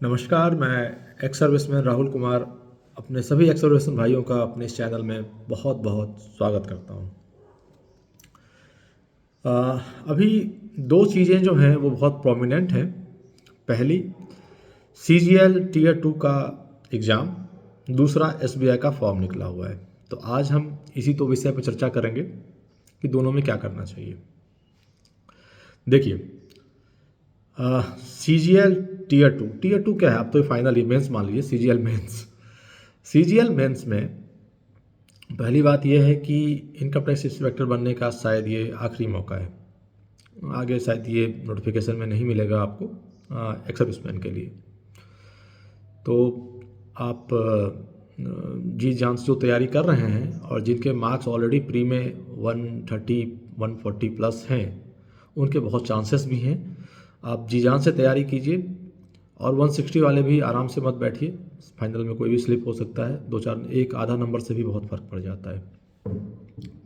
नमस्कार, मैं ex serviceman Rahul Kumar अपने सभी एक्स सर्विसमैन भाइयों का अपने इस चैनल में बहुत बहुत स्वागत करता हूं। अभी दो चीज़ें जो हैं वो बहुत प्रोमिनेंट हैं। पहली, CGL टीयर 2 का एग्ज़ाम, दूसरा SBI का फॉर्म निकला हुआ है। तो आज हम इसी दो विषय पर चर्चा करेंगे कि दोनों में क्या करना चाहिए। देखिए, CGL टीयर टू क्या है? आप तो फाइनल मेंस मान लीजिए, CGL मेंस। CGL मेंस में पहली बात यह है कि इनकम टैक्स इंस्पेक्टर बनने का शायद ये आखिरी मौका है। आगे शायद ये नोटिफिकेशन में नहीं मिलेगा आपको एक्स सर्विसमैन के लिए। तो आप जी जान से जो तैयारी कर रहे हैं और जिनके मार्क्स ऑलरेडी प्री में 130 140 प्लस हैं, उनके बहुत चांसेस भी हैं। आप जी जान से तैयारी कीजिए और 160 वाले भी आराम से मत बैठिए। फाइनल में कोई भी स्लिप हो सकता है, दो चार एक आधा नंबर से भी बहुत फ़र्क पड़ जाता है।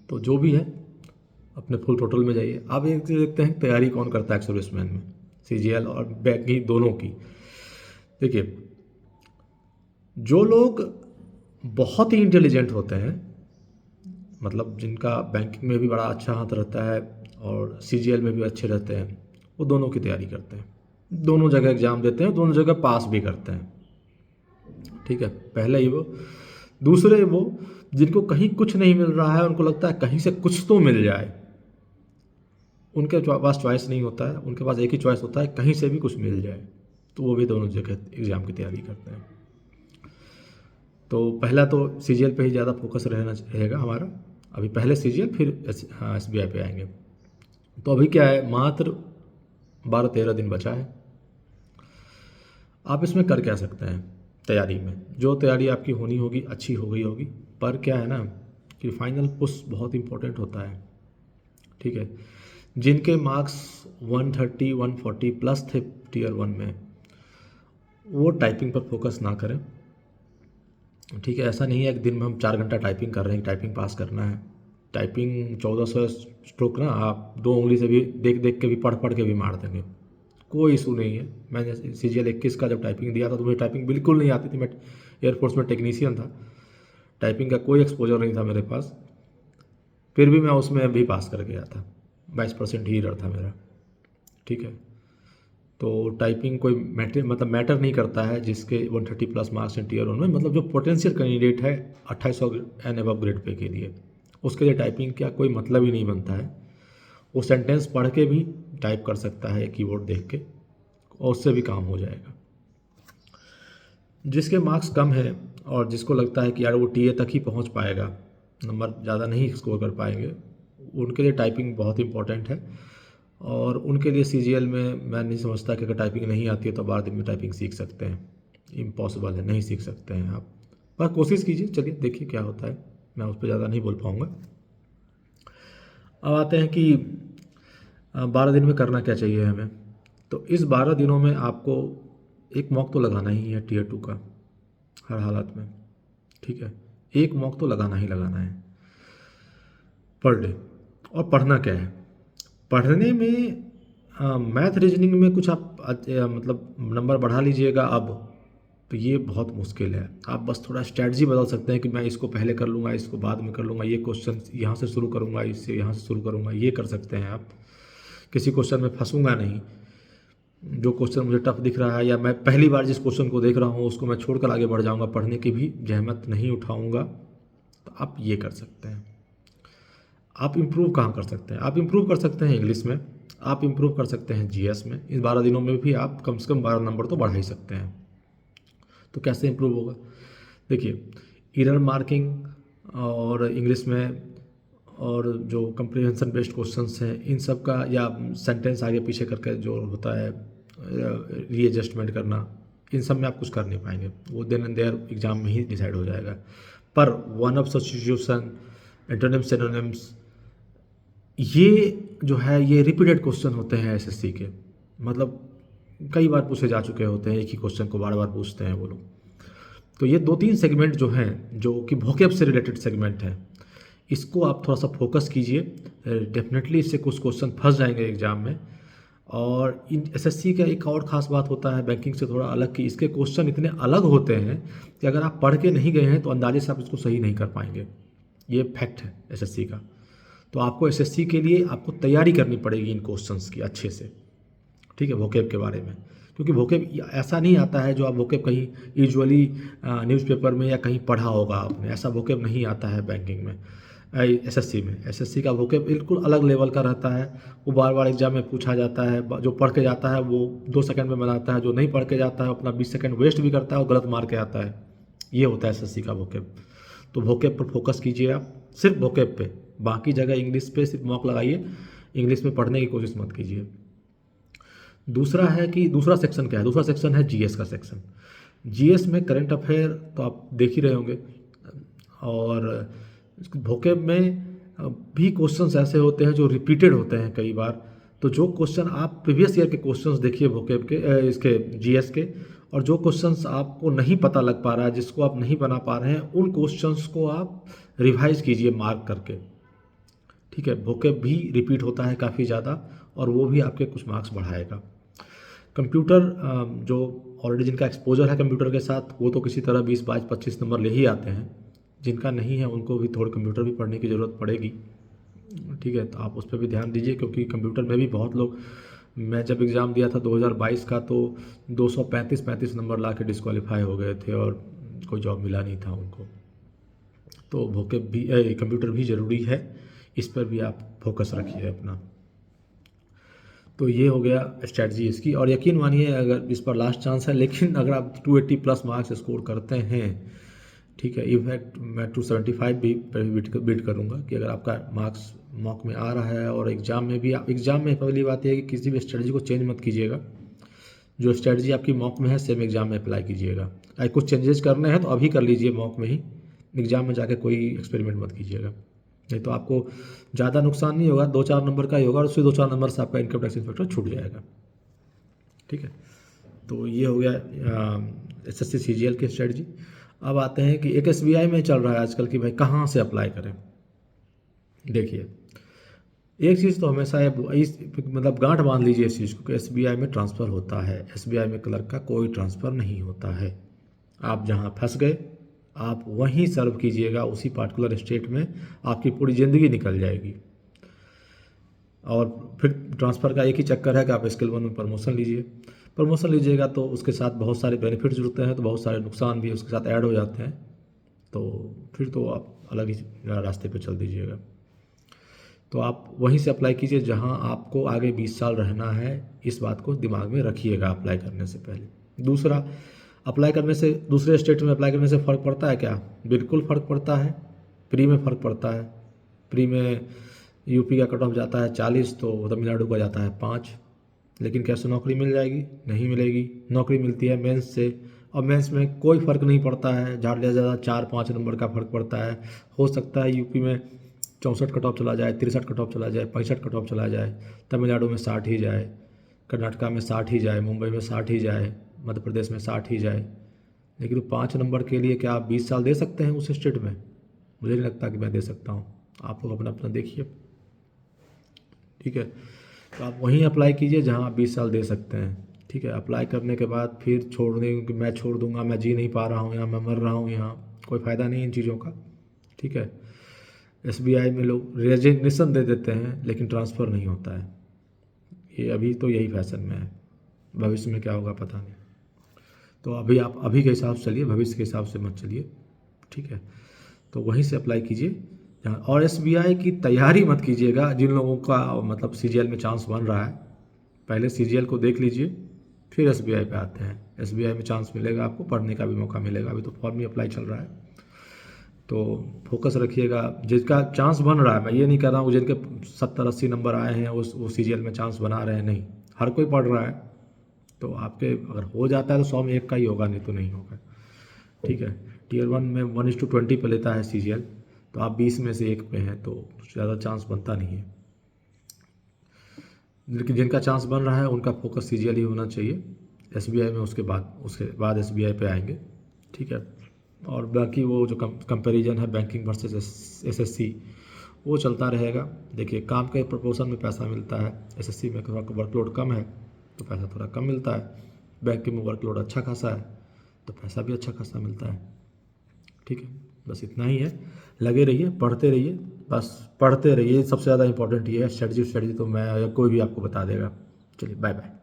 तो जो भी है अपने फुल टोटल में जाइए। आप एक चीज़ देखते हैं तैयारी कौन करता है एक्स सर्विसमैन में, CGL और बैंकिंग दोनों की। देखिए, जो लोग बहुत ही इंटेलिजेंट होते हैं, मतलब जिनका बैंकिंग में भी बड़ा अच्छा हाथ रहता है और CGL में भी अच्छे रहते हैं, वो दोनों की तैयारी करते हैं, दोनों जगह एग्ज़ाम देते हैं, दोनों जगह पास भी करते हैं। ठीक है, पहले ही वो। दूसरे वो जिनको कहीं कुछ नहीं मिल रहा है, उनको लगता है कहीं से कुछ तो मिल जाए, उनके पास चॉइस नहीं होता है, उनके पास एक ही चॉइस होता है, कहीं से भी कुछ मिल जाए। तो वो भी दोनों जगह एग्ज़ाम की तैयारी करते हैं। तो पहला तो CGL पे ही ज़्यादा फोकस रहेगा हमारा। अभी पहले CGL, फिर SBI पे आएंगे। तो अभी क्या है, मात्र 12-13 दिन बचा है। आप इसमें कर क्या सकते हैं तैयारी में? जो तैयारी आपकी होनी होगी अच्छी हो गई होगी, पर क्या है ना कि फाइनल पुश बहुत इंपॉर्टेंट होता है। ठीक है, जिनके मार्क्स 130 140 प्लस थे टीयर 1 में, वो टाइपिंग पर फोकस ना करें। ठीक है, ऐसा नहीं है कि दिन में हम 4 घंटा टाइपिंग कर रहे हैं, टाइपिंग पास करना है। टाइपिंग 1400 स्ट्रोक ना आप 2 उंगली से भी देख देख के भी पढ़ पढ़ के भी मार देंगे, कोई इशू नहीं है। मैंने CGL 21 का जब टाइपिंग दिया था तो मुझे टाइपिंग बिल्कुल नहीं आती थी। मैं एयरफोर्स में टेक्नीशियन था, टाइपिंग का कोई एक्सपोजर नहीं था मेरे पास, फिर भी मैं उसमें भी पास कर गया था। 22% ही एरर था मेरा। ठीक है, तो टाइपिंग कोई मैटर नहीं करता है जिसके 130 प्लस मार्क्स हैं टीयर 1 में। मतलब जो पोटेंशियल कैंडिडेट है 2800 एंड अबव ग्रेड पे के लिए, उसके लिए टाइपिंग का कोई मतलब ही नहीं बनता है। वो सेंटेंस पढ़ के भी टाइप कर सकता है कीबोर्ड देख के, और उससे भी काम हो जाएगा। जिसके मार्क्स कम है और जिसको लगता है कि यार वो TA तक ही पहुंच पाएगा, नंबर ज़्यादा नहीं स्कोर कर पाएंगे, उनके लिए टाइपिंग बहुत इंपॉर्टेंट है। और उनके लिए CGL में मैं नहीं समझता कि अगर टाइपिंग नहीं आती है तो 12 दिन में टाइपिंग सीख सकते हैं। इम्पॉसिबल है, नहीं सीख सकते हैं आप, पर कोशिश कीजिए। चलिए देखिए क्या होता है, मैं उस पर ज़्यादा नहीं बोल पाऊँगा। अब आते हैं कि 12 दिन में करना क्या चाहिए हमें। तो इस 12 दिनों में आपको एक मॉक तो लगाना ही है टीयर 2 का, हर हालत में। ठीक है, एक मॉक तो लगाना ही लगाना है पर डे। और पढ़ना क्या है? पढ़ने में मैथ रीजनिंग में कुछ आप मतलब नंबर बढ़ा लीजिएगा अब, तो ये बहुत मुश्किल है। आप बस थोड़ा स्ट्रैटेजी बदल सकते हैं कि मैं इसको पहले कर लूँगा, इसको बाद में कर लूँगा, ये क्वेश्चन यहाँ से शुरू करूँगा, इससे यहाँ से शुरू करूँगा, ये कर सकते हैं आप। किसी क्वेश्चन में फंसूंगा नहीं। जो क्वेश्चन मुझे टफ दिख रहा है या मैं पहली बार जिस क्वेश्चन को देख रहा हूँ उसको मैं छोड़कर आगे बढ़ जाऊँगा, पढ़ने की भी जहमत नहीं उठाऊँगा। तो आप ये कर सकते हैं। आप इम्प्रूव कहाँ कर सकते हैं? आप इम्प्रूव कर सकते हैं इंग्लिश में, आप इम्प्रूव कर सकते हैं GS में। इस 12 दिनों में भी आप कम से कम 12 नंबर तो बढ़ा ही सकते हैं। तो कैसे इम्प्रूव होगा? देखिए, एरर मार्किंग और इंग्लिश में, और जो कंप्रीहेंशन बेस्ड क्वेश्चंस हैं इन सब का, या सेंटेंस आगे पीछे करके जो होता है रीएडजस्टमेंट करना, इन सब में आप कुछ कर नहीं पाएंगे। वो देन एंड देयर एग्जाम में ही डिसाइड हो जाएगा। पर one of substitution, antonyms, synonyms, ये जो है ये रिपीटेड क्वेश्चन होते हैं SSC के। मतलब कई बार पूछे जा चुके होते हैं, एक ही क्वेश्चन को बार बार पूछते हैं वो लोग। तो ये 2-3 सेगमेंट जो हैं, जो कि वोकैब से रिलेटेड सेगमेंट हैं, इसको आप थोड़ा सा फोकस कीजिए। डेफिनेटली इससे कुछ क्वेश्चन फंस जाएंगे एग्जाम में, और इन एसएससी का एक और ख़ास बात होता है बैंकिंग से थोड़ा अलग, कि इसके क्वेश्चन इतने अलग होते हैं कि अगर आप पढ़ के नहीं गए हैं तो अंदाजे से आप इसको सही नहीं कर पाएंगे। ये फैक्ट है एसएससी का। तो आपको एसएससी के लिए आपको तैयारी करनी पड़ेगी इन क्वेश्चंस की अच्छे से, ठीक है, वोकेब के बारे में। क्योंकि वोकेब ऐसा नहीं आता है जो आप वोकेब कहीं यूजुअली न्यूज़पेपर में या कहीं पढ़ा होगा आपने, ऐसा वोकेब नहीं आता है बैंकिंग में, एसएससी में। एसएससी का वोकेब बिल्कुल अलग लेवल का रहता है, वो बार बार एग्जाम में पूछा जाता है। जो पढ़ के जाता है वो 2 सेकंड में बनाता है, जो नहीं पढ़ के जाता है अपना 20 सेकंड वेस्ट भी करता है और गलत मार के आता है। ये होता है एसएससी का वोकेब। तो वोकेब पर फोकस कीजिए आप, सिर्फ वोकेब पे, बाकी जगह इंग्लिश पे सिर्फ मॉक लगाइए, इंग्लिश में पढ़ने की कोशिश मत कीजिए। दूसरा है कि दूसरा सेक्शन क्या है, दूसरा सेक्शन है जीएस का सेक्शन। जीएस में करंट अफेयर तो आप देख ही रहे होंगे, और वोकेब में भी क्वेश्चंस ऐसे होते हैं जो रिपीटेड होते हैं कई बार। तो जो क्वेश्चन आप प्रीवियस ईयर के क्वेश्चंस देखिए वोकेब के, इसके जीएस के, और जो क्वेश्चंस आपको नहीं पता लग पा रहा है, जिसको आप नहीं बना पा रहे हैं, उन क्वेश्चंस को आप रिवाइज कीजिए मार्क करके, ठीक है। वोकेब भी रिपीट होता है काफ़ी ज़्यादा, और वो भी आपके कुछ मार्क्स बढ़ाएगा। कंप्यूटर जो ऑलरेडी जिनका एक्सपोजर है कंप्यूटर के साथ, वो तो किसी तरह 20, 22, 25 नंबर ले ही आते हैं। जिनका नहीं है उनको भी थोड़ा कंप्यूटर भी पढ़ने की ज़रूरत पड़ेगी, ठीक है। तो आप उस पर भी ध्यान दीजिए, क्योंकि कंप्यूटर में भी बहुत लोग, मैं जब एग्ज़ाम दिया था 2022 का, तो 235 नंबर ला के डिस्क्वालीफाई हो गए थे और कोई जॉब मिला नहीं था उनको। तो वोकेब भी, कंप्यूटर भी ज़रूरी है, इस पर भी आप फोकस रखिए अपना। तो ये हो गया स्ट्रैटेजी इसकी। और यकीन मानिए अगर इस पर लास्ट चांस है, लेकिन अगर आप 280 प्लस मार्क्स स्कोर करते हैं, ठीक है, इनफैक्ट मैं 275 भी बीट करूँगा, कि अगर आपका मार्क्स मॉक में आ रहा है और एग्ज़ाम में भी, आप एग्ज़ाम में पहली बात यह है कि किसी भी स्ट्रेटजी को चेंज मत कीजिएगा। जो स्ट्रेटजी आपकी मॉक में है सेम एग्ज़ाम में अप्लाई कीजिएगा। अगर कुछ चेंजेस करने हैं तो अभी कर लीजिए मॉक में ही, एग्ज़ाम में जाके कोई एक्सपेरिमेंट मत कीजिएगा, नहीं तो आपको ज़्यादा नुकसान नहीं होगा, 2-4 नंबर का ही होगा, और उससे 2-4 नंबर से आपका इनकम टैक्स इंस्पेक्टर छूट जाएगा, ठीक है। तो ये हो गया एसएससी सीजीएल की स्ट्रेटजी। अब आते हैं कि एक एसबीआई में चल रहा है आजकल कि भाई कहाँ से अप्लाई करें। देखिए, एक चीज़ तो हमेशा मतलब गांठ बांध लीजिए इस चीज़ को कि एसबीआई में ट्रांसफ़र होता है, एसबीआई में क्लर्क का कोई ट्रांसफ़र नहीं होता है। आप जहाँ फंस गए आप वहीं सर्व कीजिएगा, उसी पार्टिकुलर स्टेट में आपकी पूरी ज़िंदगी निकल जाएगी। और फिर ट्रांसफ़र का एक ही चक्कर है कि आप स्किल 1 में प्रमोशन लीजिए। प्रमोशन लीजिएगा तो उसके साथ बहुत सारे बेनिफिट्स जुड़ते हैं, तो बहुत सारे नुकसान भी उसके साथ ऐड हो जाते हैं, तो फिर तो आप अलग ही रास्ते पे चल दीजिएगा। तो आप वहीं से अप्लाई कीजिए जहां आपको आगे 20 साल रहना है, इस बात को दिमाग में रखिएगा अप्लाई करने से पहले। दूसरा, अप्लाई करने से, दूसरे स्टेट में अप्लाई करने से फ़र्क पड़ता है क्या? बिल्कुल फ़र्क पड़ता है। प्री में फ़र्क पड़ता है। प्री में यूपी का कट ऑफ जाता है 40, तो तमिलनाडु का जाता है 5। लेकिन कैसे नौकरी मिल जाएगी? नहीं मिलेगी। नौकरी मिलती है मेंस से, और मेंस में कोई फ़र्क नहीं पड़ता है, ज़्यादा से ज़्यादा 4-5 नंबर का फ़र्क पड़ता है। हो सकता है यूपी में 64 कट ऑफ चला जाए, 63 कट ऑफ चला जाए, 65 कट ऑफ चला जाए, तमिलनाडु में 60 ही जाए, कर्नाटका में 60 ही जाए, मुंबई में 60 ही जाए, मध्य प्रदेश में 60 ही जाए। लेकिन 5 नंबर के लिए क्या आप 20 साल दे सकते हैं उस स्टेट में? मुझे नहीं लगता कि मैं दे सकता हूँ। आप लोग अपना अपना देखिए, ठीक है। तो आप वहीं अप्लाई कीजिए जहाँ आप 20 साल दे सकते हैं, ठीक है। अप्लाई करने के बाद फिर छोड़ने कि मैं छोड़ दूंगा, मैं जी नहीं पा रहा हूँ यहाँ, मैं मर रहा हूँ यहाँ, कोई फ़ायदा नहीं इन चीज़ों का, ठीक है। एसबीआई में लोग रेजिग्नेशन दे देते हैं लेकिन ट्रांसफ़र नहीं होता है। ये अभी तो यही फैशन में है, भविष्य में क्या होगा पता नहीं। तो अभी आप अभी के हिसाब से चलिए, भविष्य के हिसाब से मत चलिए, ठीक है। तो वहीं से अप्लाई कीजिए जहाँ, और एसबीआई की तैयारी मत कीजिएगा जिन लोगों का मतलब सीजीएल में चांस बन रहा है। पहले सीजीएल को देख लीजिए, फिर एसबीआई पे आते हैं। एसबीआई में चांस मिलेगा, आपको पढ़ने का भी मौका मिलेगा। अभी तो फॉर्म ही अप्लाई चल रहा है, तो फोकस रखिएगा। जिसका चांस बन रहा है, मैं ये नहीं कह रहा हूँ जिनके 70-80 नंबर आए हैं वो सीजीएल में चांस बना रहे हैं, नहीं, हर कोई पढ़ रहा है। तो आपके अगर हो जाता है तो 100 में 1 का ही होगा, नहीं तो नहीं होगा, ठीक है। टीयर 1 में 1:20 पे लेता है सीजीएल, तो आप 20 में से 1 पे हैं, तो ज़्यादा चांस बनता नहीं है। लेकिन जिनका चांस बन रहा है उनका फोकस सीजीएल ही होना चाहिए। एसबीआई में उसके बाद एसबीआई पे आएंगे, ठीक है। और बाकी वो जो कंपैरिजन है बैंकिंग वर्सेस एसएससी, वो चलता रहेगा। देखिए काम के प्रोपोर्शन में पैसा मिलता है, एसएससी में थोड़ा वर्कलोड कम है तो पैसा थोड़ा कम मिलता है, बैंकिंग में वर्कलोड अच्छा खासा है तो पैसा भी अच्छा खासा मिलता है। ठीक है, बस इतना ही है। लगे रहिए, पढ़ते रहिए, बस पढ़ते रहिए, सबसे ज़्यादा इंपॉर्टेंट ये है। स्ट्रेटजी तो मैं या कोई भी आपको बता देगा। चलिए बाय बाय।